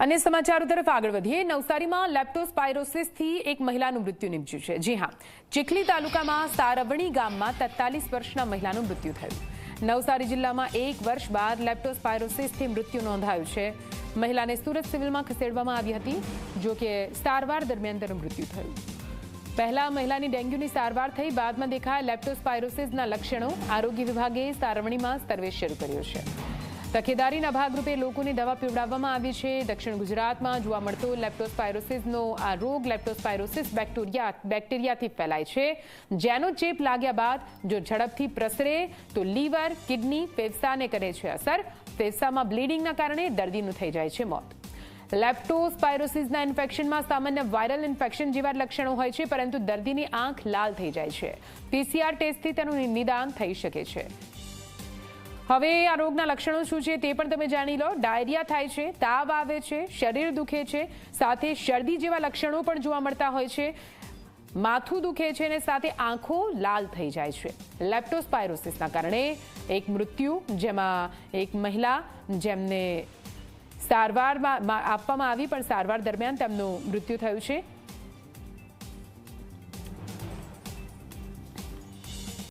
अन्य समाचारों तरफ आगे वधीए। नवसारी में लेप्टोस्पायरोसिस थी एक महिलाનું મૃત્યુ નિપજ્યું છે। જી હા, ચીખલી તાલુકામાં સારવણી ગામમાં 43 વર્ષના મહિલાનું મૃત્યુ થયું। નવસારી જિલ્લામાં 1 વર્ષ બાદ લેપ્ટોસ્પાયરોસિસથી મૃત્યુ નોંધાયું છે। મહિલાને સુરત સિવિલમાં ખસેડવામાં આવી હતી, જો કે સારવાર દરમિયાન તેનું મૃત્યુ થયું। પહેલા મહિલાની ડેન્ગ્યુની સારવાર થઈ, બાદમાં દેખાયા લેપ્ટોસ્પાયરોસિસના લક્ષણો। આરોગ્ય વિભાગે સારવણીમાં સર્વે શરૂ કર્યો છે। તકેદારીના ભાગરૂપે લોકોને દવા પીવડાવવામાં આવી છે। દક્ષિણ ગુજરાતમાં જોવા મળતો લેપ્ટોસ્પાયરોસિસનો આ રોગ લેપ્ટોસ્પાયરોસિસ બેક્ટેરિયાથી ફેલાય છે, જેનો ચેપ લાગ્યા બાદ જો ઝડપથી પ્રસરે તો લીવર, કિડની, ફેફસાને કરે છે અસર। ફેફસામાં બ્લીડિંગના કારણે દર્દીનું થઈ જાય છે મોત। લેપ્ટોસ્પાયરોસિસના ઇન્ફેક્શનમાં સામાન્ય વાયરલ ઇન્ફેક્શન જેવા લક્ષણો હોય છે, પરંતુ દર્દીની આંખ લાલ થઈ જાય છે। પીસીઆર ટેસ્ટથી તેનું નિદાન થઈ શકે છે। હવે આ રોગના લક્ષણો શું છે તે પણ તમે જાણી લો। ડાયરિયા થાય છે, તાવ આવે છે, શરીર દુખે છે, સાથે શરદી જેવા લક્ષણો પણ જોવા મળતા હોય છે। માથું દુખે છે અને સાથે આંખો લાલ થઈ જાય છે। લેપ્ટોસ્પાયરોસિસના કારણે એક મૃત્યુ, જેમાં એક મહિલા જેમને સારવાર આપવામાં આવી, પણ સારવાર દરમિયાન તેમનું મૃત્યુ થયું છે।